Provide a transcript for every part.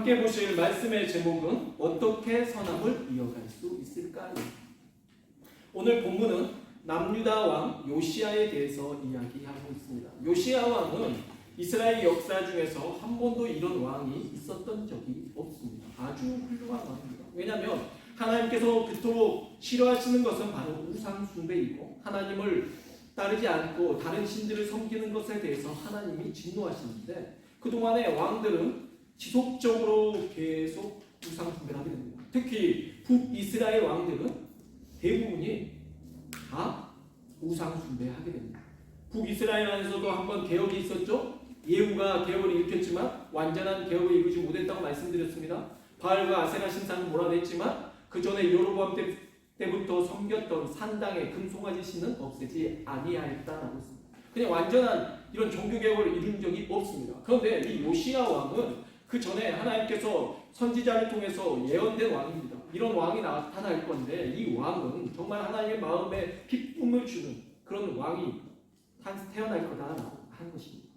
함께 보실 말씀의 제목은 어떻게 선함을 이어갈 수 있을까요? 오늘 본문은 남유다 왕 요시야에 대해서 이야기하고 있습니다. 요시야 왕은 이스라엘 역사 중에서 한 번도 이런 왕이 있었던 적이 없습니다. 아주 훌륭한 왕입니다. 왜냐하면 하나님께서 그토록 싫어하시는 것은 바로 우상 숭배이고 하나님을 따르지 않고 다른 신들을 섬기는 것에 대해서 하나님이 진노하시는데 그동안의 왕들은 지속적으로 계속 우상 숭배를 하게 됩니다. 특히 북이스라엘 왕들은 대부분이 다 우상 숭배하게 됩니다. 북이스라엘 안에서도 한번 개혁이 있었죠. 예후가 개혁을 일으켰지만 완전한 개혁을 이루지 못했다고 말씀드렸습니다. 바알과 아세라 신상을 몰아냈지만 그 전에 여로보암 때부터 섬겼던 산당의 금송아지 신은 없애지 아니하였다라고 했습니다. 그냥 완전한 이런 종교 개혁을 이룬 적이 없습니다. 그런데 이 요시야 왕은 그 전에 하나님께서 선지자를 통해서 예언된 왕입니다. 이런 왕이 나타날 건데 이 왕은 정말 하나님의 마음에 기쁨을 주는 그런 왕이 태어날 거다라고 하는 것입니다.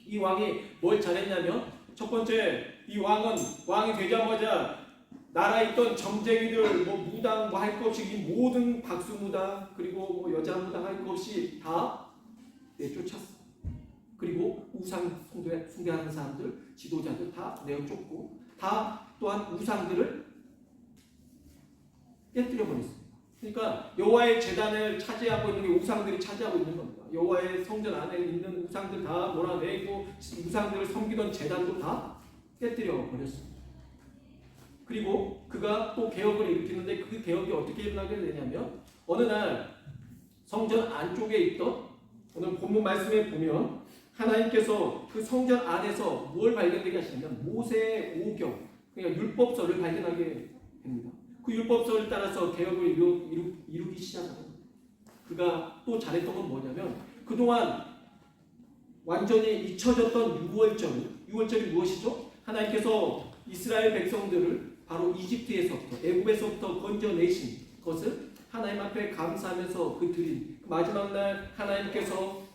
이 왕이 뭘 잘했냐면 첫 번째 이 왕은 왕이 되자마자 나라에 있던 점쟁이들 무당 할 것 없이 이 모든 박수무당 그리고 여자무당 할 것 없이 다 내쫓았어. 그리고 우상 숭배하는 사람들, 지도자들 다 내어쫓고 다 또한 우상들을 깨뜨려 버렸습니다. 그러니까 여호와의 제단을 차지하고 있는 게 우상들이 차지하고 있는 겁니다. 여호와의 성전 안에 있는 우상들 다 몰아내고 우상들을 섬기던 제단도 다 깨뜨려 버렸습니다. 그리고 그가 또 개혁을 일으키는데 그 개혁이 어떻게 일어나게 되냐면 어느 날 성전 안쪽에 있던 오늘 본문 말씀에 보면 하나님께서 그 성전 안에서 뭘 발견되게 하시냐면 모세의 오경, 그러니까 율법서를 발견하게 됩니다. 그 율법서를 따라서 개혁을 이루기 시작합니다. 그가 또 잘했던 건 뭐냐면 그동안 완전히 잊혀졌던 유월절이 무엇이죠? 하나님께서 이스라엘 백성들을 바로 이집트에서부터 애굽에서부터 건져내신 것을 하나님 앞에 감사하면서 그 드린 마지막 날 하나님께서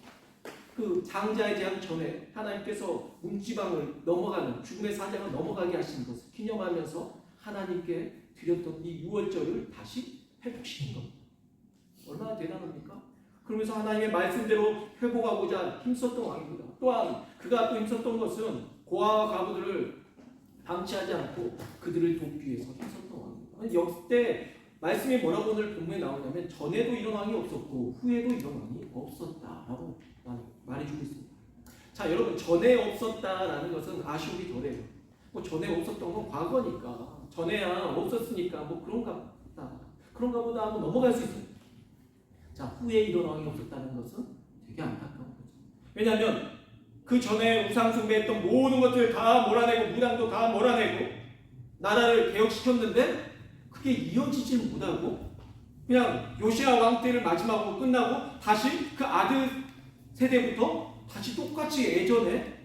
그 장자의 제한 전에 하나님께서 문지방을 넘어가는 죽음의 사자가 넘어가게 하신 것을 기념하면서 하나님께 드렸던 이 유월절을 다시 회복시킨 겁니다. 얼마나 대단합니까? 그러면서 하나님의 말씀대로 회복하고자 힘썼던 왕입니다. 또한 그가 또 힘썼던 것은 고아와 과부들을 방치하지 않고 그들을 돕기 위해서 힘썼던 왕입니다. 역대 말씀이 뭐라고 오늘 본문에 나오냐면 전에도 이런 왕이 없었고 후에도 이런 왕이 없었다라고 말해주고 있습니다. 자 여러분 전에 없었다라는 것은 아쉬움이 덜해요. 전에 없었던 건 과거니까 전에야 없었으니까 그런가 보다 하고 넘어갈 수 있습니다. 자 후에 이런 왕이 없었다는 것은 되게 안타까운 거죠. 왜냐하면 그 전에 우상 숭배했던 모든 것들을 다 몰아내고 무당도 다 몰아내고 나라를 개혁시켰는데 그게 이어지질 못하고 그냥 요시야 왕 때를 마지막으로 끝나고 다시 그 아들 세대부터 다시 똑같이 예전에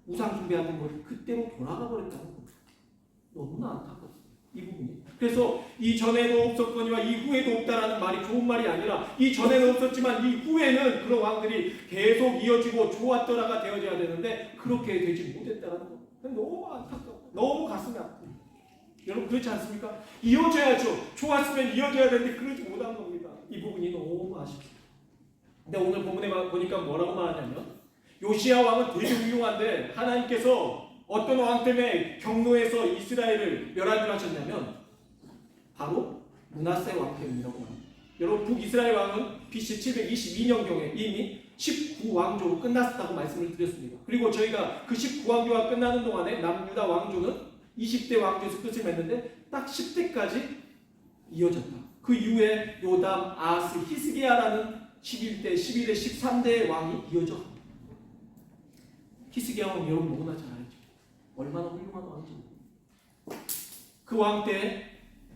우상 숭배하는 걸 그때로 돌아가 버렸다는 겁니다. 너무나 안타깝습니다. 이 부분이. 그래서 이 전에도 없었거니와 이 후에도 없다라는 말이 좋은 말이 아니라 이 전에는 없었지만 이 후에는 그런 왕들이 계속 이어지고 좋았더라가 되어져야 되는데 그렇게 되지 못했다라는 겁니다. 너무 안타깝고 너무 가슴이 아픕니다. 여러분 그렇지 않습니까? 이어져야죠. 좋았으면 이어져야 되는데 그러지 못한 겁니다. 이 부분이 너무 아쉽습니다. 근데 오늘 본문에 보니까 뭐라고 말하냐면 요시야 왕은 되게 훌륭한데 하나님께서 어떤 왕 때문에 경노해서 이스라엘을 멸하기로 하셨냐면 바로 므낫세 왕 때문이라고 합니다. 여러분 북이스라엘 왕은 BC 722년경에 이미 19왕조로 끝났다고 말씀을 드렸습니다. 그리고 저희가 그 19왕조가 끝나는 동안에 남유다 왕조는 20대 왕조에서 끝을 맺는데 딱 10대까지 이어졌다. 그 이후에 요담, 아스, 히스기야라는 11대, 12대, 13대의 왕이 이어져 갑니다. 히스기야 왕 여러분 너무나 잘 알죠. 얼마나 훌륭한 왕인지. 그 왕 때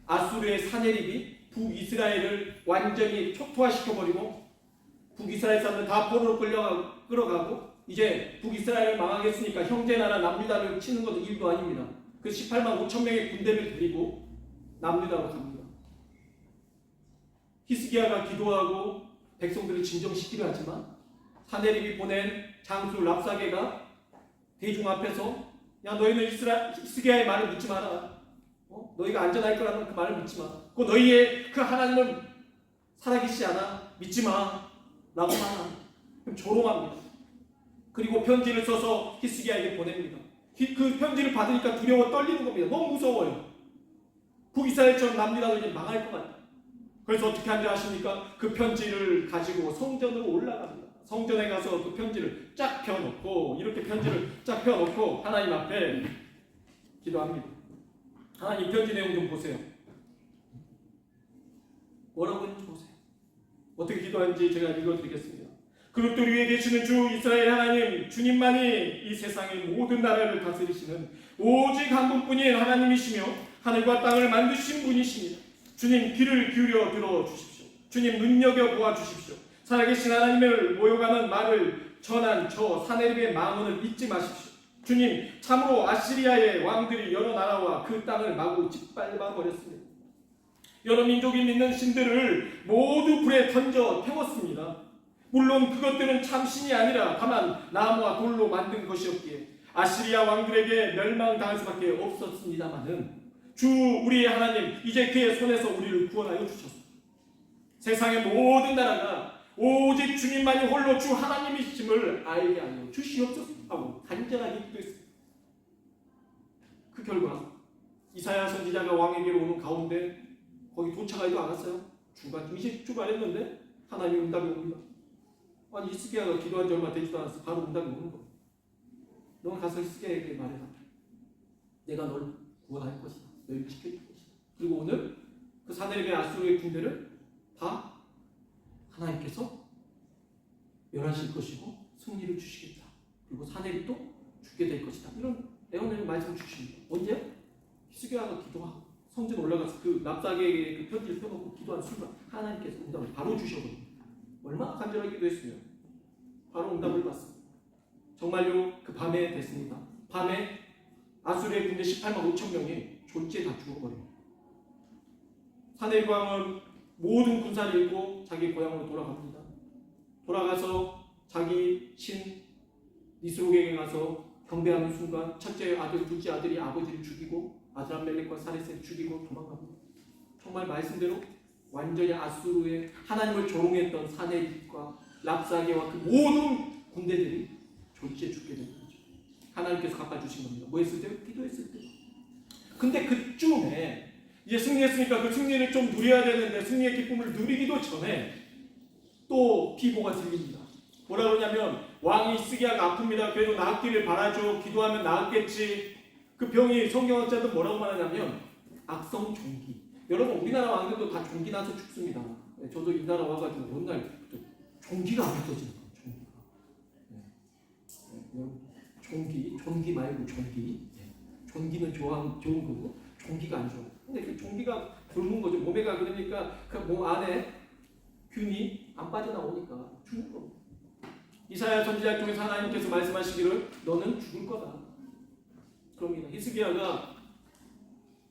아수르의 사네립이 북이스라엘을 완전히 초토화시켜버리고 북이스라엘 사람들 다 포로로 끌어가고 이제 북이스라엘을 망하겠으니까 형제나라 남유다를 치는 것도 일도 아닙니다. 그 18만 5천 명의 군대를 데리고 남유다로 갑니다. 히스기야가 기도하고 백성들을 진정시키려 하지만 사네립이 보낸 장수 랍사게가 대중 앞에서 야 너희는 히스기야의 말을 믿지 마라. 너희가 안전할 거라는 그 말을 믿지 마. 그 너희의 그 하나님은 살아계시지 않아. 믿지 마. 라고 말하는 조롱합니다. 그리고 편지를 써서 히스기야에게 보냅니다. 그 편지를 받으니까 두려워 떨리는 겁니다. 너무 무서워요. 북이스라엘처럼 남유다도 이제 망할 것 같아요. 그래서 어떻게 하는지 아십니까? 그 편지를 가지고 성전으로 올라갑니다. 성전에 가서 그 편지를 쫙 펴놓고 이렇게 편지를 쫙 펴놓고 하나님 앞에 기도합니다. 하나님 편지 내용 좀 보세요. 뭐라고 했는지 보세요. 어떻게 기도하는지 제가 읽어드리겠습니다. 그릇들 위에 계시는 주 이스라엘 하나님 주님만이 이 세상의 모든 나라를 다스리시는 오직 한 분뿐인 하나님이시며 하늘과 땅을 만드신 분이십니다. 주님 귀를 기울여 들어주십시오. 주님 눈여겨 보아주십시오. 살아계신 하나님을 모욕하는 말을 전한 저 사내립의 망언을 잊지 마십시오. 주님 참으로 아시리아의 왕들이 여러 나라와 그 땅을 마구 짓밟아 버렸습니다. 여러 민족이 믿는 신들을 모두 불에 던져 태웠습니다. 물론 그것들은 참신이 아니라 다만 나무와 돌로 만든 것이었기에 아시리아 왕들에게 멸망당할 수밖에 없었습니다마는 주 우리의 하나님 이제 그의 손에서 우리를 구원하여 주셨습니다. 세상의 모든 나라가 오직 주님만이 홀로 주 하나님이심을 알게 하여 주시옵소서 하고 간절하게 기도했습니다. 그 결과 이사야 선지자가 왕에게로 오는 가운데 거기 도착하지도 않았어요. 중간 이제 출발했는데 하나님 응답이 옵니다. 아니 히스기야가 기도한 지 얼마 되지도 않았어. 바로 응답이 오는 거예요. 너는 가서 히스기야에게 말해라. 내가 널 구원할 것이다. 너를 지켜줄 것이다. 그리고 오늘 그 사내립의 아수르의 군대를 다 하나님께서 멸하실 것이고 승리를 주시겠다. 그리고 사내립도 죽게 될 것이다. 이런 예언의 말씀을 주십니다. 언제? 히스기야가 기도하고 성전 올라가서 그 납작에게 그 편지를 펴놓고 기도한 순간 하나님께서 응답을 바로 주셔버립니다. 얼마나 간절하게 기도했으면 바로 응답을 받습니다. 정말로 그 밤에 됐습니다. 밤에 아수르의 군대 18만 5천 명이 졸지에 다 죽어버립니다. 사내립 왕은 모든 군사를 잃고 자기 고향으로 돌아갑니다. 돌아가서 자기 신 니스록에게 가서 경배하는 순간 첫째 아들, 둘째 아들이 아버지를 죽이고 아들 암멜렉과 사레스를 죽이고 도망갑니다. 정말 말씀대로 완전히 아수르의 하나님을 조롱했던 사내립과 랍사게와 그 모든 군대들이 졸지에 죽게 된 거죠. 하나님께서 갚아주신 겁니다. 뭐 했을 때? 기도했을 때. 근데 그쯤에 이제 승리했으니까 그 승리를 좀 누려야 되는데 승리의 기쁨을 누리기도 전에 또 비보가 들립니다. 뭐라 그러냐면 왕이 히스기야가 아픕니다. 그래도 나았기를 바라죠. 기도하면 나았겠지. 그 병이 성경학자들 뭐라고 말하냐면 악성 종기. 여러분 우리나라 왕들도 다 종기 나서 죽습니다. 저도 이 나라 와가지고 어느 날 종기가 안 터지는 거예요. 종기 말고 종기. 종기는 좋은 거고 종기가 안 좋아. 근데 그 종기가 굶은 거죠. 몸에가 그러니까 그 몸 안에 균이 안 빠져나오니까 죽는 겁니다. 이사야 선지자를 통해서 하나님께서 말씀하시기를 너는 죽을 거다. 그럽니다. 히스기야가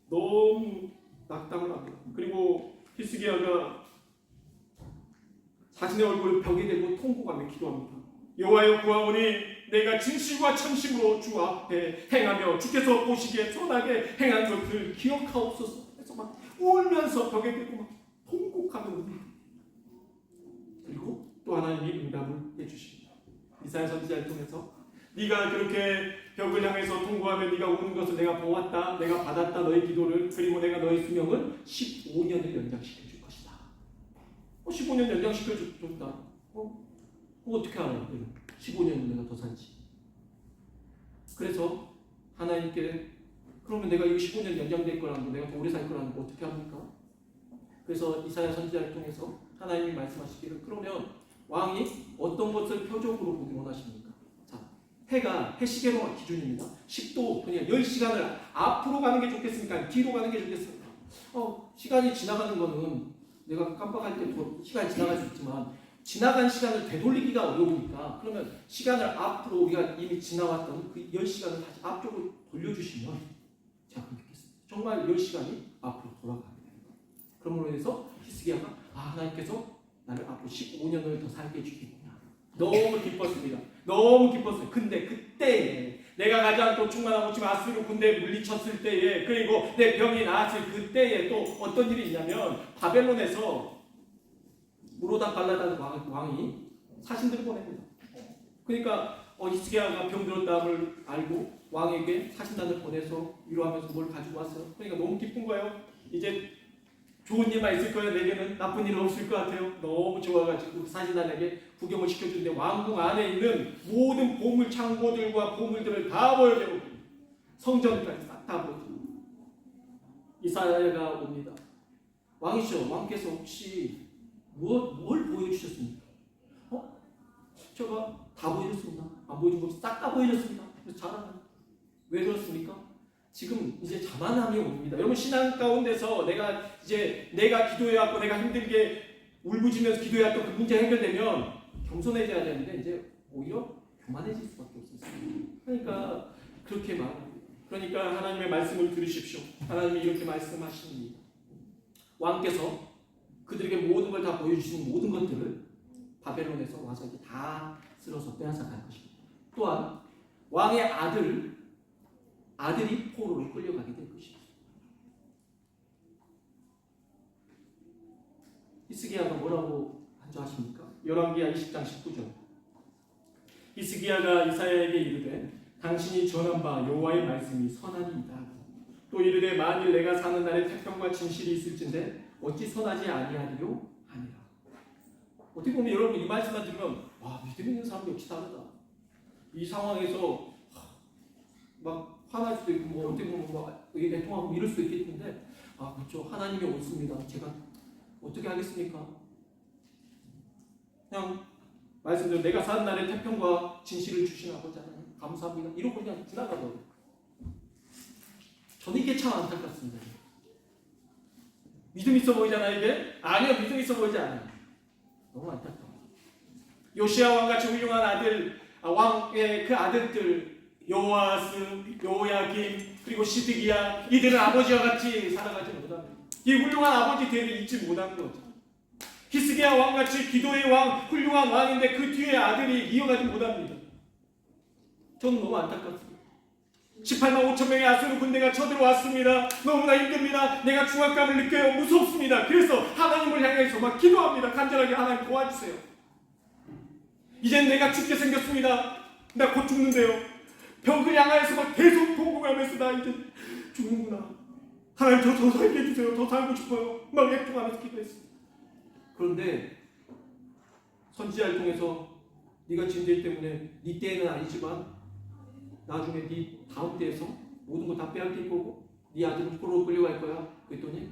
너무 낙담을 합니다. 그리고 히스기야가 자신의 얼굴을 벽에 대고 통곡하며 기도합니다. 여호와여 구하오니 내가 진실과 참심으로 주 앞에 행하며 주께서 보시기에 선하게 행한 것을 기억하옵소서. 그래서 막 울면서 벽에 대고 막 통곡하며 옵니다. 그리고 또 하나님이 응답을 해주십니다. 이사야 선지자를 통해서 네가 그렇게 벽을 향해서 통곡하며 네가 우는 것을 내가 보았다. 내가 받았다 너의 기도를. 그리고 내가 너의 수명을 15년을 연장시켜 줄 것이다. 15년 연장시켜 준다. 어떻게 알아요? 15년 내가 더 살지. 그래서 하나님께 그러면 내가 이 15년 연장될 거라는 거 내가 더 오래 살 거라는 거 어떻게 합니까? 그래서 이사야 선지자를 통해서 하나님이 말씀하시기를 그러면 왕이 어떤 것을 표적으로 보기 원하십니까? 자, 해가 해시계로 기준입니다. 10도 그냥 10시간을 앞으로 가는 게 좋겠습니까? 뒤로 가는 게 좋겠습니까? 시간이 지나가는 거는 내가 깜빡할 때 시간이 지나갈 수 있지만 지나간 시간을 되돌리기가 어려우니까 그러면 시간을 앞으로 우리가 이미 지나왔던 그 10시간을 다시 앞쪽으로 돌려주시면 제가 그렇겠습니다. 정말 10시간이 앞으로 돌아가게 됩니다. 그러므로 해서 히스기야가 하나님께서 나를 앞으로 15년을 더 살게 해주겠구나. 너무 기뻤습니다. 너무 기뻤어요. 근데 그때에 내가 가장 또 충만하고 지금 아수르 군대에 물리쳤을 때에, 그리고 내 병이 나았을 그때에 또 어떤 일이 있냐면 바벨론에서 무로단 발라단 왕이 사신들을 보냅니다. 그러니까 히스기야가 병들었다함을 알고 왕에게 사신단을 보내서 위로하면서 뭘 가지고 왔어요. 그러니까 너무 기쁜 거예요. 이제 좋은 일만 있을 거예요. 내게는 나쁜 일은 없을 것 같아요. 너무 좋아가지고 사신단에게 구경을 시켜주는데 왕궁 안에 있는 모든 보물 창고들과 보물들을 다 보여주고 성전까지 싹 다 보여주고 이사야가 옵니다. 왕이시여, 왕께서 혹시 뭘 보여주셨습니까? 제가 다 보여줬습니다. 안 보여준 거 싹 다 보여줬습니다. 그래서 잘하네. 왜 그렇습니까? 지금 이제 자만함이 옵니다. 여러분, 신앙 가운데서 내가 기도해왔고 내가 힘들게 울부짖으면서 기도해왔던 그 문제 해결되면 겸손해져야 되는데 이제 오히려 교만해질 수밖에 없었어요. 그러니까 그렇게 말합니다. 그러니까 하나님의 말씀을 들으십시오. 하나님이 이렇게 말씀하십니다. 왕께서 그들에게 모든 걸 다 보여주신 모든 것들을 바벨론에서 와서 이제 다 쓸어서 빼앗아 갈 것입니다. 또한 왕의 아들이 포로로 끌려가게 될 것입니다. 히스기야가 뭐라고 한주하십니까? 열왕기하 20장 19절. 히스기야가 이사야에게 이르되 당신이 전한 바 여호와의 말씀이 선하니이다. 또 이르되 만일 내가 사는 날에 태평과 진실이 있을진데 어찌 선하지 아니하리요 하니라. 어떻게 보면 여러분 이 말씀만 들으면 와, 믿음 있는 사람 역시 다르다. 이 상황에서 막 화날 수도 있고 뭐 어떻게 보면 막 애통하고 이럴 수도 있겠는데, 아 그렇죠, 하나님이 옳습니다. 제가 어떻게 하겠습니까? 그냥 말씀대로 내가 사는 날에 태평과 진실을 주신 아버지 하나님 감사합니다. 이러고 그냥 지나가더라고요. 저는 이게 참 안타깝습니다. 믿음 있어 보이잖아요 이게? 아니요, 믿음 있어 보이지 않아요. 너무 안타까워. 요시야 왕같이 훌륭한 왕의 그 아들들 여호아스, 여호야김, 그리고 시드기야, 이들은 아버지와 같이 살아가지 못합니다. 이 훌륭한 아버지 대를 잊지 못한 거죠. 히스기야 왕같이 기도의 왕, 훌륭한 왕인데 그 뒤에 아들이 이어가지 못합니다. 저는 너무 안타깝습니다. 18만 5천 명의 아수르 군대가 쳐들어왔습니다. 너무나 힘듭니다. 내가 중압감을 느껴요. 무섭습니다. 그래서 하나님을 향해서 막 기도합니다. 간절하게 하나님 도와주세요. 이젠 내가 죽게 생겼습니다. 나 곧 죽는데요. 벽을 향하여서 막 계속 통곡하면서 나 이제 죽는구나. 하나님 저 더 살게 해주세요. 더 살고 싶어요. 막 애통하면서 기도했습니다. 그런데 선지자를 통해서 네가 진죄 때문에 네 때에는 아니지만 나중에 네 다음 때에서 모든 거 다 빼앗길 거고 네 아들은 포로로 끌려갈 거야. 그랬더니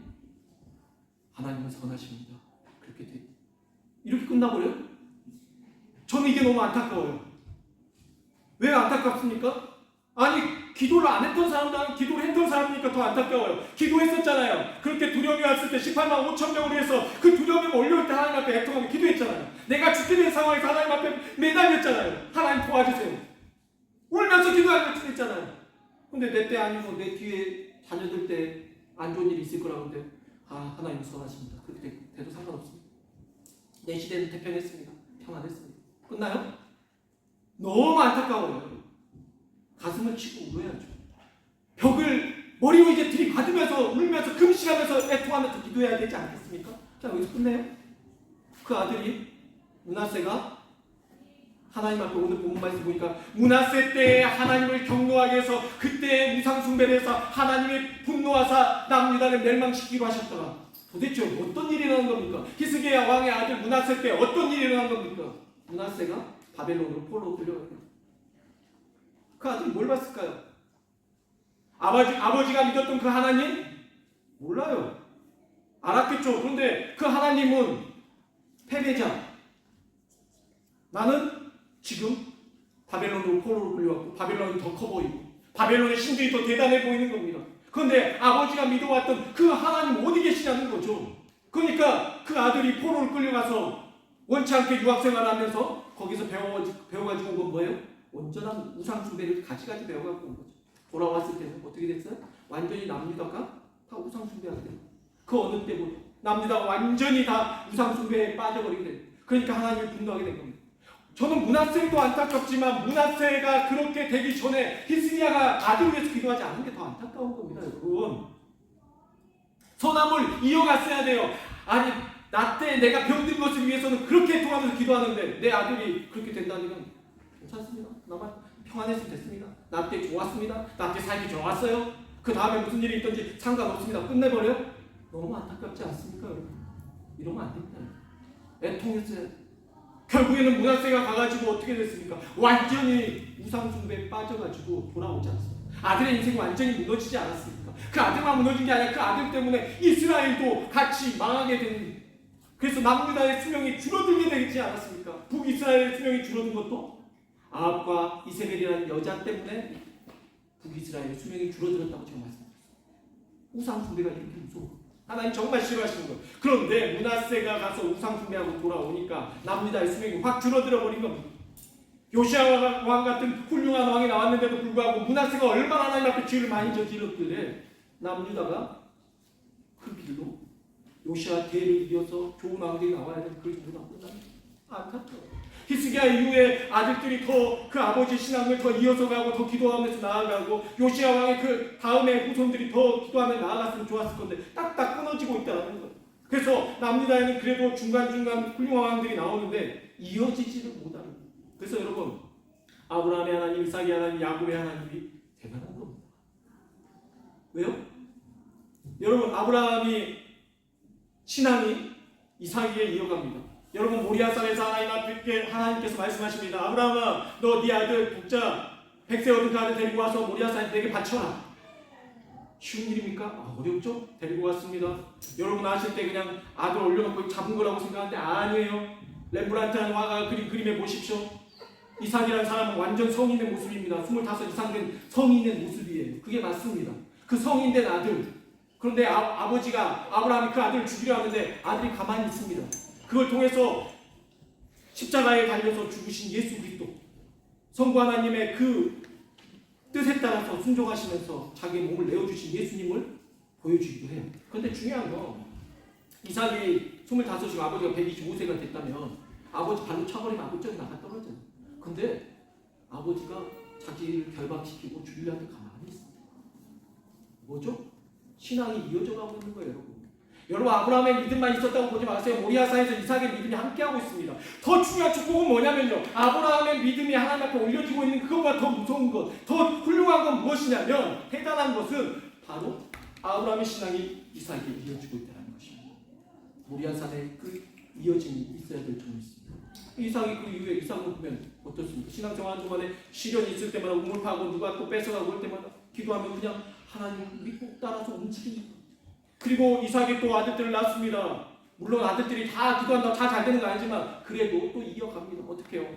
하나님은 선하십니다. 그렇게 돼. 이렇게 끝나버려요? 저는 이게 너무 안타까워요. 왜 안타깝습니까? 아니, 기도를 안 했던 사람보다는 기도를 했던 사람이니까 더 안타까워요. 기도했었잖아요. 그렇게 두려움이 왔을 때 18만 5천 명으로 해서 그 두려움이 몰려올 때 하나님 앞에 애통하며 기도했잖아요. 내가 죽게 된 상황에서 하나님 앞에 매달렸잖아요. 하나님 도와주세요. 울면서 기도할 때 했잖아요. 근데 내 때 아니고 내 뒤에 자녀들 때 안 좋은 일이 있을 거라고 하는데 하나님 선하십니다. 그렇게 돼도 상관없습니다. 내 시대는 태평했습니다. 평안했습니다. 끝나요? 너무 안타까워요. 가슴을 치고 울어야죠. 벽을 머리 위에 이제 들이받으면서 울면서 금식하면서 애통하면서 기도해야 되지 않겠습니까? 자, 여기서 끝내요. 그 아들이 므낫세가 하나님 앞에 오늘 본문 말씀 보니까 므낫세 때에 하나님을 경노하게 해서 그때 우상 숭배를 해서 하나님이 분노하사 남유다를 멸망시키기로 하셨다가 도대체 어떤 일이 일어난 겁니까? 히스기야 왕의 아들 므낫세 때 어떤 일이 일어난 겁니까? 므낫세가 바벨론으로 포로로 끌려갑니다. 그 아들이 뭘 봤을까요? 아버지가 믿었던 그 하나님? 몰라요. 알았겠죠. 그런데 그 하나님은 패배자. 나는 지금 바벨론으로 포로로 끌려왔고 바벨론이 더 커 보이고 바벨론의 신들이 더 대단해 보이는 겁니다. 그런데 아버지가 믿어왔던 그 하나님 어디 계시냐는 거죠. 그러니까 그 아들이 포로로 끌려가서 원치 않게 유학생활하면서 거기서 배워가지고 온 건 뭐예요? 온전한 우상 숭배를 가지가지 배워갖고 온 거죠. 돌아왔을 때는 어떻게 됐어요? 완전히 남유다가 다 우상 숭배하게 됩니다. 그 어느 때보다 남유다가 완전히 다 우상 숭배에 빠져버리게 됩니다. 그러니까 하나님을 분노하게 된 겁니다. 저는 므낫세도 안타깝지만 므낫세가 그렇게 되기 전에 히스기야가 아들을 위해서 기도하지 않은 게 더 안타까운 겁니다, 여러분. 선함을 이어갔어야 돼요. 아니, 나 때 내가 병든 것을 위해서는 그렇게 통하면서 기도하는데 내 아들이 그렇게 된다니까 괜찮습니다. 나만 평안했으면 됐습니다. 나 때 좋았습니다. 나 때 살기 좋았어요. 그 다음에 무슨 일이 있든지 상관없습니다. 끝내버려요? 너무 안타깝지 않습니까, 여러분? 이러면 안 됩니다. 애통했어요. 결국에는 므낫세가 가가지고 어떻게 됐습니까? 완전히 우상숭배에 빠져가지고 돌아오지 않습니다. 아들의 인생이 완전히 무너지지 않았습니까? 그 아들만 무너진 게 아니라 그 아들 때문에 이스라엘도 같이 망하게 된, 그래서 남유다의 수명이 줄어들게 되지 않았습니까? 북이스라엘의 수명이 줄어든 것도 아합과 이세벨이라는 여자 때문에 북이스라엘의 수명이 줄어들었다고 제가 말씀드렸습니다. 우상숭배가 이렇게 무서워. 하나님 정말 싫어하시는 거예요. 그런데 므낫세가 가서 우상숭배하고 돌아오니까 남유다의 수명이 확 줄어들어 버린 겁니다. 요시야 왕 같은 훌륭한 왕이 나왔는데도 불구하고 므낫세가 얼마나 하나님 앞에 죄를 많이 저질렀길래 남유다가 그 길로 요시야 대를 이어서 좋은 왕들이 나와야 되는 그 길로 나온다는 안타까워요. 히스기야 이후에 아들들이 더 그 아버지 신앙을 더 이어서 가고 더 기도하면서 나아가고 요시야 왕의 그 다음에 후손들이 더 기도하며 나아갔으면 좋았을 건데 딱딱 끊어지고 있다는 거예요. 그래서 남유다에는 그래도 중간중간 훌륭한 왕들이 나오는데 이어지지를 못하는 거예요. 그래서 여러분, 아브라함의 하나님, 이삭의 하나님, 야곱의 하나님이 대단한 겁니다. 왜요? 여러분, 아브라함이 신앙이 이삭에게 이어갑니다. 여러분, 모리아산에서 하나님께서 말씀하십니다. 아브라함아, 너 네 아들 독자 100세 얻은 그 아들 데리고 와서 모리아산에 내게 바쳐라. 쉬운 일입니까? 어렵죠? 데리고 왔습니다. 여러분 아실 때 그냥 아들 올려놓고 잡은 거라고 생각하는데 아니에요. 렘브란트라는 화가가 그린 그림에 보십시오. 이삭이라는 사람은 완전 성인의 모습입니다. 25 이상 된 성인의 모습이에요. 그게 맞습니다. 그 성인된 아들. 그런데 아버지가 아브라함이 그 아들을 죽이려 하는데 아들이 가만히 있습니다. 그걸 통해서 십자가에 달려서 죽으신 예수 그리스도, 성부 하나님의 그 뜻에 따라서 순종하시면서 자기 몸을 내어주신 예수님을 보여주기도 해요. 그런데 중요한 건 이삭이 25이고 아버지가 125세가 됐다면 아버지 발로 차버리면 아버지가 나가 떨어져요. 근데 아버지가 자기를 결박시키고 죽이려는데 가만히 있습니다. 뭐죠? 신앙이 이어져 가고 있는 거예요, 여러분. 여러분, 아브라함의 믿음만 있었다고 보지 마세요. 모리아산에서 이삭의 믿음이 함께하고 있습니다. 더 중요한 축복은 뭐냐면요, 아브라함의 믿음이 하나님 앞에 올려지고 있는 그것보다 더 무서운 것, 더 훌륭한 건 무엇이냐면, 대단한 것은 바로 아브라함의 신앙이 이삭에게 이어지고 있다는 것입니다. 모리아산에 그 이어짐이 있어야 될 점이 있습니다. 이삭이 그 이후에 이삭을 보면 어떻습니까? 신앙생활 동안에 시련이 있을 때마다 우물파고 누가 또 뺏어가고 올 때마다 기도하면 그냥 하나님 믿고 따라서 움직입니다. 그리고 이삭이 또 아들들을 낳습니다. 물론 아들들이 다 기도한다고 다 잘 되는 거 아니지만 그래도 또 이어갑니다. 어떻게 해요?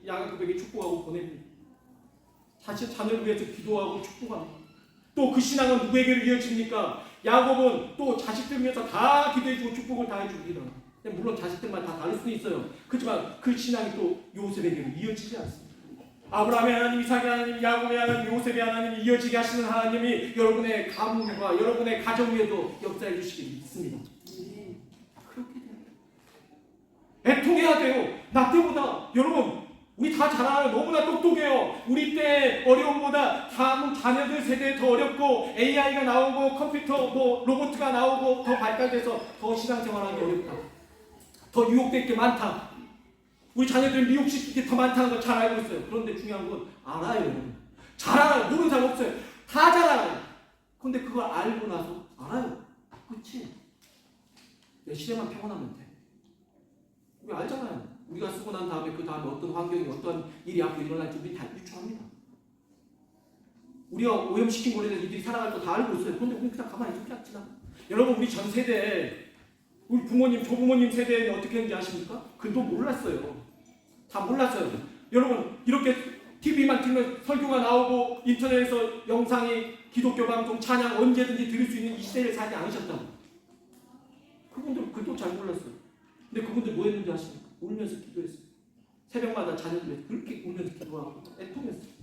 야곱에게 축복하고 보냅니다. 사실 자녀를 위해서 기도하고 축복합니다. 또 그 신앙은 누구에게 이어집니까? 야곱은 또 자식들 위해서 다 기도해주고 축복을 다 해줍니다. 물론 자식들만 다 다를 수는 있어요. 그렇지만 그 신앙이 또 요셉에게로 이어지지 않습니다. 아브라함의 하나님, 이삭의 하나님, 야곱의 하나님, 요셉의 하나님이 이어지게 하시는 하나님이 여러분의 가문과 여러분의 가정 위에도 역사해 주시기 믿습니다. 그렇게 됩니다. 애통해야 돼요. 나 때보다 여러분 우리 다 잘 알아요. 너무나 똑똑해요. 우리 때 어려움보다 다음 자녀들 세대에 더 어렵고 AI가 나오고 컴퓨터 로봇가 나오고 더 발달돼서 더 신앙생활하기 어렵다. 더 유혹될 게 많다. 우리 자녀들 미혹시킬 게 더 많다는 걸 잘 알고 있어요. 그런데 중요한 건 알아요. 잘 알아요. 모르는 사람 없어요. 다 잘 알아요. 그런데 그걸 알고 나서 알아요. 그렇지. 내 시대만 평온하면 돼. 우리 알잖아요. 우리가 쓰고 난 다음에 그 다음에 어떤 환경이 어떤 일이 앞으로 일어날지 우리 다 유추합니다. 우리가 오염시킨 거에 대해서 이들이 살아갈 거 다 알고 있어요. 그런데 우리 그냥 가만히 있지 않지나. 여러분 우리 전 세대에 우리 부모님, 조부모님 세대에는 어떻게 했는지 아십니까? 그도 몰랐어요. 다 몰랐어요. 여러분 이렇게 TV만 틀면 설교가 나오고 인터넷에서 영상이 기독교 방송 찬양 언제든지 들을 수 있는 이 시대를 살지 않으셨다고. 그분들 그도 잘 몰랐어요. 근데 그분들 뭐 했는지 아십니까? 울면서 기도했어요. 새벽마다 자녀들 그렇게 울면서 기도하고 애통했어요.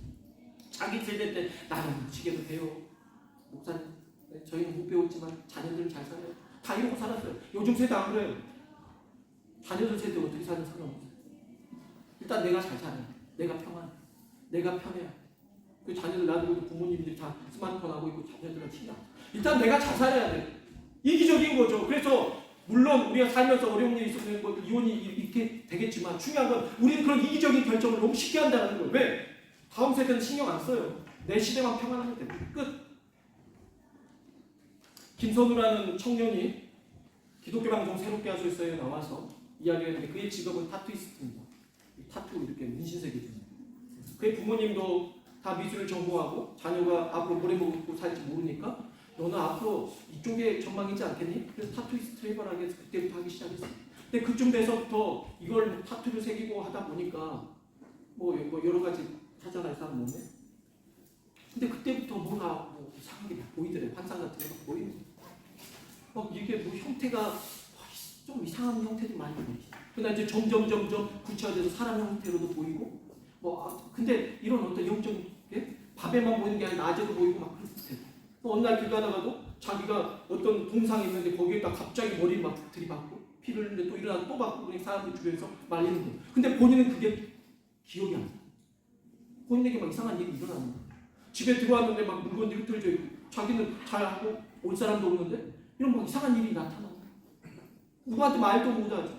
자기 세대 때 나는 무지개도 배워. 목사님 저희는 못 배웠지만 자녀들은 잘 살아요. 다 이러고 살았어요. 요즘 세대 안 그래요. 자녀들 세대 어떻게 사는지 상관없어요. 일단 내가 잘 살아야 돼. 내가 평안해. 내가 편해야 돼. 그 자녀들 놔두고 부모님들이 다 스마트폰 하고 있고 자녀들은 친다. 일단 내가 잘 살아야 돼. 이기적인 거죠. 그래서 물론 우리가 살면서 어려운 일이 있으면 뭐 이혼이 이렇게 되겠지만 중요한 건 우리는 그런 이기적인 결정을 너무 쉽게 한다는 거예요. 왜? 다음 세대는 신경 안 써요. 내 시대만 평안하면 됩니다. 끝. 김선우라는 청년이 기독교 방송 새롭게 하소서에 나와서 이야기했는데 그의 직업은 타투이스트입니다. 타투 이렇게 문신색이거든요. 그의 부모님도 다 미술을 전공하고 자녀가 앞으로 뭘 해먹고 살지 모르니까 너는 앞으로 이쪽에 전망이지 않겠니? 그래서 타투이스트 해봐라 해서 그때부터 하기 시작했어요. 근데 그쯤 돼서부터 이걸 타투를 새기고 하다 보니까 뭐 여러 가지 하잖아요, 사람 몸에. 근데 그때부터 뭔가 뭐 이상한 게 보이더래. 환상 같은 게 막 보이는 거예요. 이게 뭐 형태가 좀 이상한 형태도 많이 보이지. 그러나 이제 점점 구체화돼서 사람 형태로도 보이고 근데 이런 어떤 영적인 게 밤에만 보이는 게 아니라 낮에도 보이고 막 그렇대. 어느 날 길 가다가도 자기가 어떤 동상이 있는데 거기에다 갑자기 머리를 막 들이받고 피를 흘리는데 또 일어나서 또 받고 그러니까 사람들 주변에서 말리는 거예요. 근데 본인은 그게 기억이 안 나. 본인에게 막 이상한 일이 일어나는 거예요. 집에 들어왔는데 막 물건들이 흩어져 있고 자기는 잘하고 올 사람도 없는데 이런 막 이상한 일이 나타나는 거예요. 누구한테 말도 못하죠.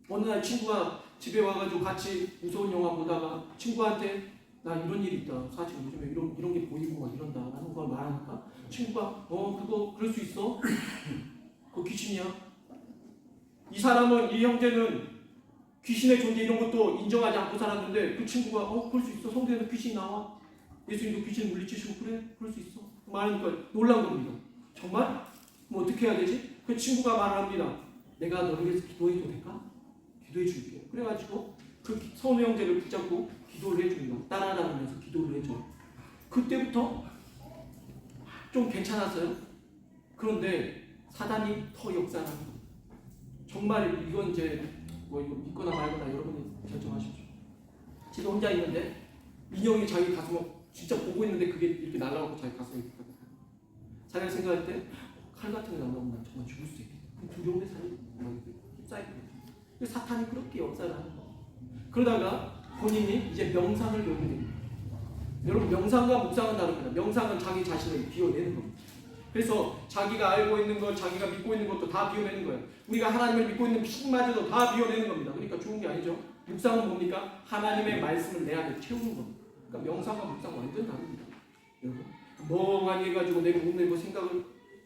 어느 날 친구가 집에 와가지고 같이 무서운 영화 보다가 친구한테 나 이런 일이 있다. 사실 요즘에 이런 게 보이고 막 이런다. 라는 걸 말하니까 친구가 그거 그럴 수 있어? 그거 귀신이야. 이 사람은 이 형제는 귀신의 존재 이런 것도 인정하지 않고 살았는데 그 친구가 그럴 수 있어. 성경에서 귀신이 나와. 예수님도 귀신 물리치시고 그래? 그럴 수 있어. 말하니까 놀란 겁니다. 정말? 뭐 어떻게 해야 되지? 그 친구가 말합니다. 내가 너를 위해서 기도해도 될까? 기도해 줄게. 그래가지고 그 선우 형제를 붙잡고 기도를 해줍니다. 따라다니면서 기도를 해줘. 그때부터 좀 괜찮았어요. 그런데 사단이 더 역사하는 거예요. 정말 이건 이제 뭐 이거 믿거나 말거나 여러분이 결정하십시오. 집에 혼자 있는데 인형이 자기 가슴을 진짜 보고 있는데 그게 이렇게 날아오고 자기 가슴에 이렇게 가요. 자기가 생각할 때 칼 같은 게 날아오면 난 정말 죽을 수 있겠다. 두려움에 휩싸이거든요. 사탄이 그렇게 역사를 하는 거예요. 그러다가 본인이 이제 명상을 배우게 됩니다. 여러분 명상과 묵상은 다릅니다. 명상은 자기 자신을 비워내는 겁니다. 그래서 자기가 알고 있는 것, 자기가 믿고 있는 것도 다 비워내는 거예요. 우리가 하나님을 믿고 있는 신마저도 다 비워내는 겁니다. 그러니까 좋은 게 아니죠. 묵상은 뭡니까? 하나님의 말씀을 내 안에 채우는 겁니다. 그러니까 명상과 묵상 완전 다릅니다. 여러분 멍하니 해가지고 내 몸에 뭐 생각을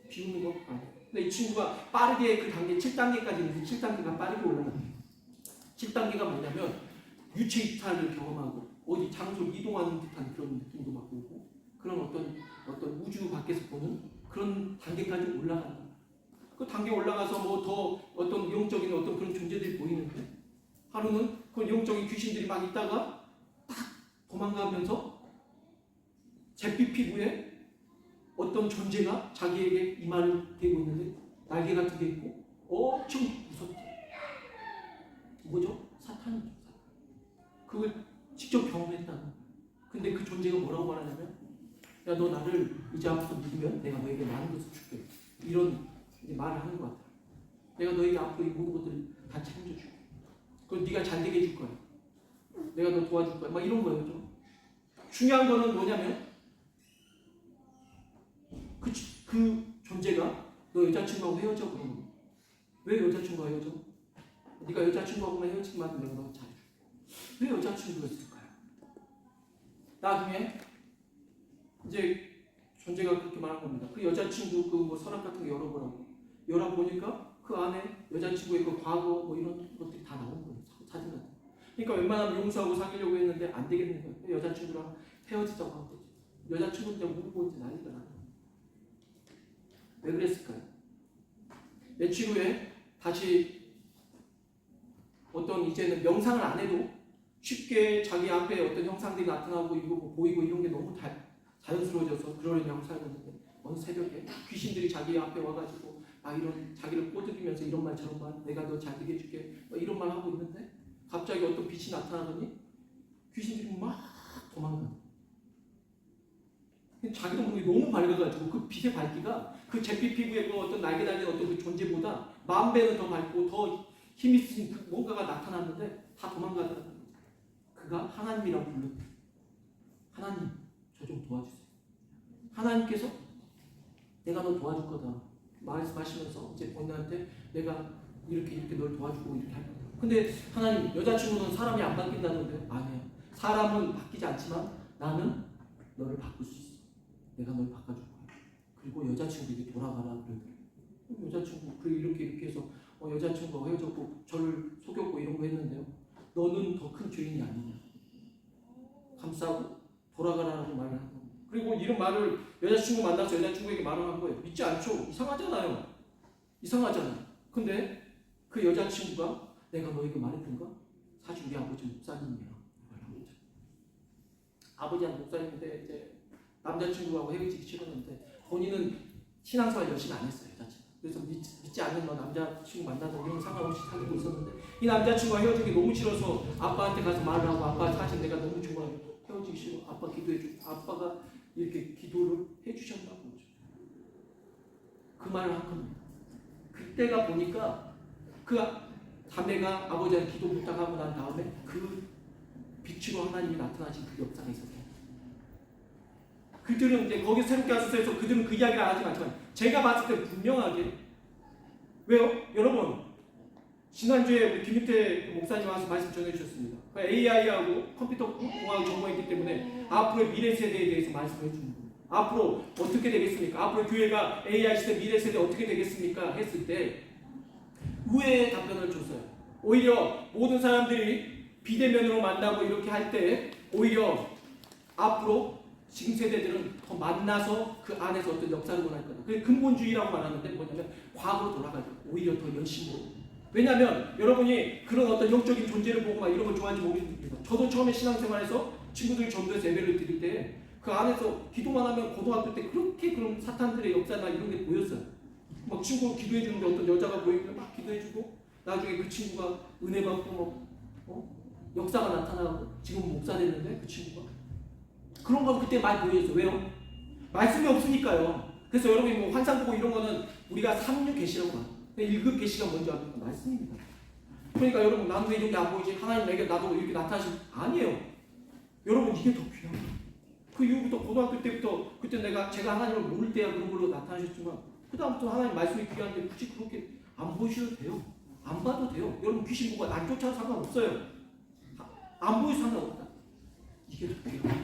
비우는 거 아니에요. 근데 이 친구가 빠르게 그 단계 7단계까지 있는데 7단계가 빠르게 올라갑니다. 7단계가 뭐냐면 유체 이탈을 경험하고 어디 장소를 이동하는 듯한 그런 느낌도 받고 오고 그런 어떤 우주 밖에서 보는 그런 단계까지 올라간다. 그 단계 올라가서 뭐 더 어떤 영적인 어떤 그런 존재들이 보이는데 하루는 그 영적인 귀신들이 막 있다가 딱 도망가면서 잿빛 피부에 어떤 존재가 자기에게 이마를 대고 있는데 날개 같은 게 있고 엄청 무섭다. 뭐죠? 사탄이죠. 그걸 직접 경험했다는 거예요. 근데 그 존재가 뭐라고 말하냐면 야 너 나를 이제 앞으로 믿으면 내가 너에게 많은 것을 줄게. 이런 이제 말을 하는 것 같아요. 내가 너에게 앞으로 이 모든 것들을 다 챙겨줄게. 그럼 네가 잘 되게 해줄 거야. 내가 너 도와줄 거야. 막 이런 거예요. 좀. 중요한 거는 뭐냐면 그 존재가 너 여자친구하고 헤어져 그러면 왜 여자친구와 헤어져? 네가 여자친구하고만 헤어지면 내가 너 잘해줄게. 왜 여자친구였을까요? 나중에 이제 존재가 그렇게 말한 겁니다. 그 여자친구 그 뭐 서랍 같은 거 열어보라고. 열어보니까 그 안에 여자친구의 그 과거 뭐 이런 것들이 다 나온 거예요. 사진 같은 거. 그러니까 웬만하면 용서하고 사귀려고 했는데 안 되겠는 거예요. 여자친구랑 헤어지자고 한 거지. 여자친구는 이제 울고 이제 난리가 나는 거예요. 왜 그랬을까요? 며칠 후에 다시 어떤 이제는 명상을 안 해도 쉽게 자기 앞에 어떤 형상들이 나타나고 이거 뭐 보이고 이런 게 너무 자연스러워져서 그러려냐고 살고 있는데 어느 새벽에 귀신들이 자기 앞에 와가지고 이런 자기를 꼬드기면서 이런 말 저런 말 내가 너 잘 되게 해줄게 이런 말 하고 있는데 갑자기 어떤 빛이 나타나더니 귀신들이 막 도망가. 자기도 모르게 너무 밝아가지고 그 빛의 밝기가 그 잿빛 피부에 그 어떤 날개 달린 어떤 그 존재보다 10,000배는 더 밝고 더 힘이 있으신 그 뭔가가 나타났는데 다 도망가더라고요. 그가 하나님이라고 불렀대. 하나님, 저 좀 도와주세요. 하나님께서 내가 너 도와줄 거다 말씀하시면서 이제 본인한테 내가 이렇게 널 도와주고 이렇게 할 거다. 근데 하나님, 여자친구는 사람이 안 바뀐다는데 아니야. 사람은 바뀌지 않지만 나는 너를 바꿀 수 있어. 내가 널 바꿔줄 거야. 그리고 여자친구에게 돌아가라 그러더라고요. 여자친구 이렇게 해서 여자친구가 헤어졌고 저를 속였고 이런 거 했는데요. 너는 더 큰 죄인이 아니냐. 감싸고 돌아가라고 말을 한 겁니다. 그리고 이런 말을 여자친구 만나서 여자친구에게 말을 한 거예요. 믿지 않죠? 이상하잖아요. 이상하잖아요. 근데 그 여자친구가 내가 너에게 말했던가? 사실 우리 아버지 목사님이야. 아버지는 목사님인데 이제 남자친구하고 헤어지기 싫었는데 본인은 신앙생활 열심히 안 했어요. 여자친구. 그래서 믿지 않는 남자친구 만나서 이런 상관없이 사귀고 있었는데 이 남자친구가 헤어지기 너무 싫어서 아빠한테 가서 말을 하고 아빠 사실 내가 너무 좋아해. 헤어지기 싫어. 아빠 기도해주고 아빠가 이렇게 기도를 해주셨다고 그러죠. 그 말을 한 겁니다. 그때가 보니까 그 자매가 아버지한테 기도 부탁하고 난 다음에 그 빛으로 하나님이 나타나신 그 역사가 있었어요. 그들은 이제 거기 새롭게 와서 그들은 그 이야기를 안 하지 않지만 제가 봤을 때 분명하게 왜요? 여러분 지난주에 김유태 목사님 와서 말씀 전해주셨습니다. AI하고 컴퓨터 공학을 전공했기 때문에 앞으로의 미래 세대에 대해서 말씀을 해주는 거예요. 앞으로 어떻게 되겠습니까? 앞으로 교회가 AI 시대 미래 세대 어떻게 되겠습니까? 했을 때 의외의 답변을 줬어요. 오히려 모든 사람들이 비대면으로 만나고 이렇게 할 때 오히려 앞으로 지금 세대들은 더 만나서 그 안에서 어떤 역사를 원할 거다. 그게 근본주의라고 말하는데 뭐냐면 과거로 돌아갈 거다. 오히려 더 열심으로. 왜냐하면 여러분이 그런 어떤 영적인 존재를 보고 막 이런 걸 좋아하는지 모르겠습니다. 저도 처음에 신앙생활에서 친구들이 전도해서 예배를 드릴 때 그 안에서 기도만 하면 고등학교 때 그렇게 그런 사탄들의 역사나 이런 게 보였어요. 막 친구가 기도해 주는데 어떤 여자가 보이길래 막 기도해 주고 나중에 그 친구가 은혜 받고 역사가 나타나고 지금 목사 됐는데 그 친구가 그런 건 그때 많이 보여줬어요. 왜요? 말씀이 없으니까요. 그래서 여러분이 뭐 환상 보고 이런 거는 우리가 3류 계시라고 봐요. 1급 계시가 뭔지 압니까? 말씀입니다. 그러니까 여러분 나는 왜 이렇게 안 보이지? 하나님 내게 나도 이렇게 나타나신 아니에요. 여러분 이게 더 귀합니다. 그 이후부터 고등학교 때부터 그때 제가 하나님을 모를 때야 그런 걸로 나타나셨지만 그 다음부터 하나님 말씀이 귀한데 굳이 그렇게 안 보셔도 돼요. 안 봐도 돼요. 여러분 귀신 보고 안 쫓아도 상관없어요. 안 보여도 상관없다. 이게 더 귀합니다.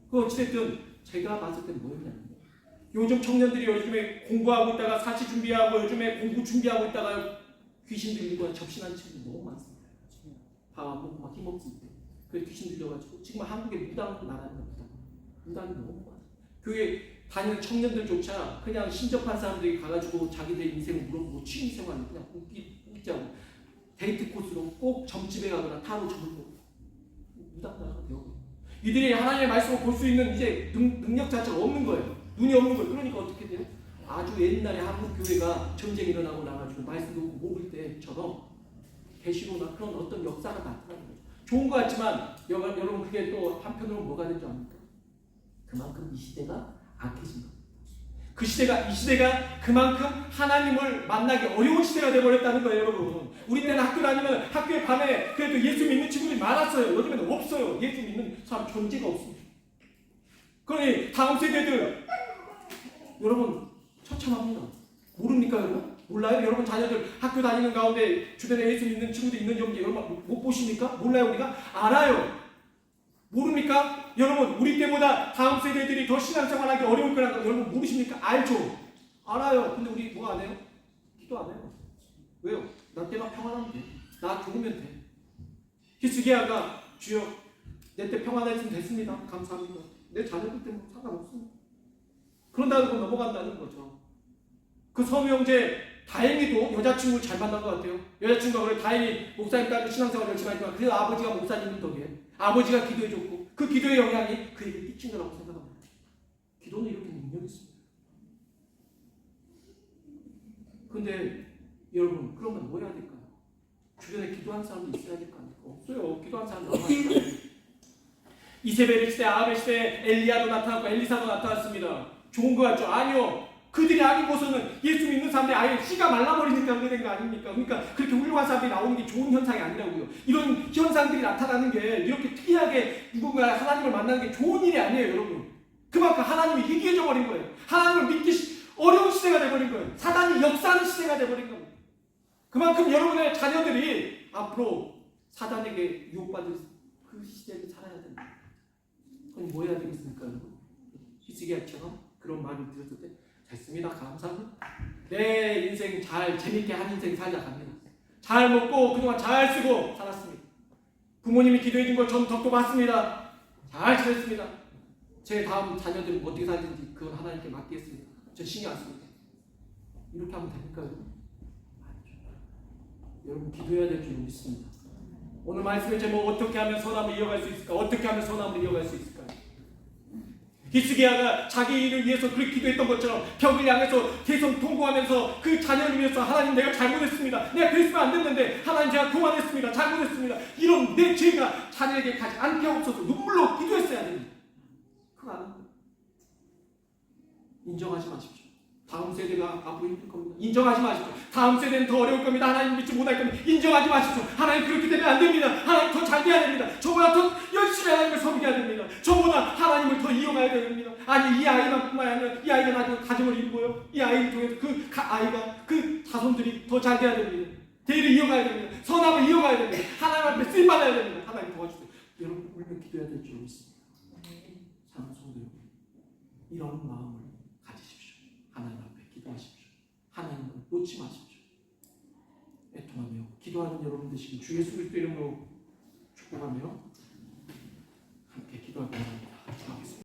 그 어찌됐든 제가 봤을 때는 뭐였냐면 요즘 청년들이 요즘에 공부하고 있다가 사시 준비하고 요즘에 공부 준비하고 있다가 귀신 들리고 접신한 친구들 너무 많습니다. 밥 안 먹고 막 힘없을 때 그래서 귀신 들려가지고 지금 한국에 무당으로 나가는 겁니다. 무당이 너무 많아요. 교회 다니는 청년들조차 그냥 신접한 사람들이 가가지고 자기들의 인생을 물어보고 취미생활을 그냥 웃자고 데이트 코스로 꼭 점집에 가거나 타로 점을 보고 무당자가 되고 이들이 하나님의 말씀을 볼 수 있는 이제 능력 자체가 없는 거예요. 눈이 없는 거예요. 그러니까 어떻게 돼요? 아주 옛날에 한국 교회가 전쟁이 일어나고 나가지고 말씀도 모을 때처럼 계시로나 그런 어떤 역사가 나타나는 거죠. 좋은 것 같지만 여러분 그게 또 한편으로 뭐가 된 줄 압니까? 그만큼 이 시대가 악해진 겁니다. 이 시대가 그만큼 하나님을 만나기 어려운 시대가 되어버렸다는 거예요, 여러분. 우리 때는 학교 다니면 학교에 반에 그래도 예수 믿는 친구들이 많았어요. 요즘에는 없어요. 예수 믿는 사람 존재가 없습니다. 그러니 다음 세대들 여러분 처참합니다. 모릅니까 여러분? 몰라요? 여러분 자녀들 학교 다니는 가운데 주변에 예수 믿는 친구들 있는지 없는지 여러분 못 보십니까? 몰라요 우리가? 알아요. 모릅니까? 여러분 우리 때보다 다음 세대들이 더 신앙생활하기 어려울 거라는 거 여러분 모르십니까? 알죠? 알아요. 근데 우리 뭐 안 해요? 기도 안 해요. 왜요? 나 때만 평안하면 돼. 나 죽으면 돼. 히스기야가 주여 내 때 평안했으면 됐습니다. 감사합니다. 내 자녀들 때문에 상관없습니다. 그런다는 건 넘어간다는 거죠. 그 서무 형제 다행히도 여자친구를 잘 만난 것 같아요. 여자친구가 그래 다행히 목사님까지 신앙생활 열심히 하지만 그래도 아버지가 목사님 덕에 아버지가 기도해줬고 그 기도의 영향이 그에게 끼친 거라고 생각합니다. 기도는 이렇게 능력이 있습니다. 근데 여러분 그러면 뭐 해야 될까요? 주변에 기도한 사람이 있어야 될 거 아닙니까? 없어요. 기도한 사람이 나와요. 이세벨 시대, 아합의 시대 엘리야도 나타났고 엘리사도 나타났습니다. 좋은 거 같죠? 아니요. 그들이 아니고서는 예수 믿는 사람들이 아예 씨가 말라버리니까 그렇게 된 거 아닙니까? 그러니까 그렇게 훌륭한 사람들이 나오는 게 좋은 현상이 아니라고요. 이런 현상들이 나타나는 게 이렇게 특이하게 누군가 하나님을 만나는 게 좋은 일이 아니에요, 여러분. 그만큼 하나님이 희귀해져 버린 거예요. 하나님을 믿기 어려운 시대가 돼버린 거예요. 사단이 역사하는 시대가 돼버린 겁니다. 그만큼 여러분의 자녀들이 앞으로 사단에게 유혹받을 그 시대를 살아야 됩니다. 그럼 뭐 해야 되겠습니까, 여러분? 히스기야처럼 그런 말을 들었을 때 됐습니다. 감사합니다. 내 인생 잘 재밌게 한 인생 살자 갑니다. 잘 먹고 그동안 잘 쓰고 살았습니다. 부모님이 기도해 준 걸 전 덕도 받습니다. 잘 지냈습니다. 제 다음 자녀들은 어떻게 살는지 그건 하나님께 맡기겠습니다. 저 신경 안 씁니다. 이렇게 하면 됩니까, 여러분? 여러분 기도해야 될 줄 믿습니다. 오늘 말씀의 제목 어떻게 하면 선함을 이어갈 수 있을까? 어떻게 하면 선함을 이어갈 수 있을까요? 히스기야가 자기 일을 위해서 그렇게 기도했던 것처럼 벽을 향해서 계속 통곡하면서 그 자녀를 위해서 하나님 내가 잘못했습니다. 내가 그랬으면 안 됐는데 하나님 제가 교만했습니다. 잘못했습니다. 이런 내 죄가 자녀에게 가지 않게 없어서 눈물로 기도했어야 됩니다. 그거 안 합니다. 인정하지 마십시오. 다음 세대가 앞으로 힘들 겁니다. 인정하지 마십시오. 다음 세대는 더 어려울 겁니다. 하나님 믿지 못할 겁니다. 인정하지 마십시오. 하나님 그렇게 되면 안 됩니다. 하나님 더 잘 돼야 됩니다. 저보다 더 열심히 하나님을 섬겨야 됩니다. 저보다 하나님을 더 이용해야 됩니다. 아니 이 아이만뿐만 아니라 이 아이가 나중에 가정을 이루고요. 이 아이를 통해서 그 아이가 그 자손들이 더 잘 돼야 됩니다. 대를 이어가야 됩니다. 선함을 이어가야 됩니다. 하나님 앞에 쓰임받아야 됩니다. 하나님 도와주세요. 여러분 울며 기도해야 될 줄 믿습니다. 사랑하는 성도 여러분, 이런 마음을 가지십시오. 하나님 앞에 기도하십시오. 하나님을 놓지 마십시오. 애통하며 기도하는 여러분 되시길 주 예수 그리스도 이름으로 축복하며 함께 기도할 겁니다.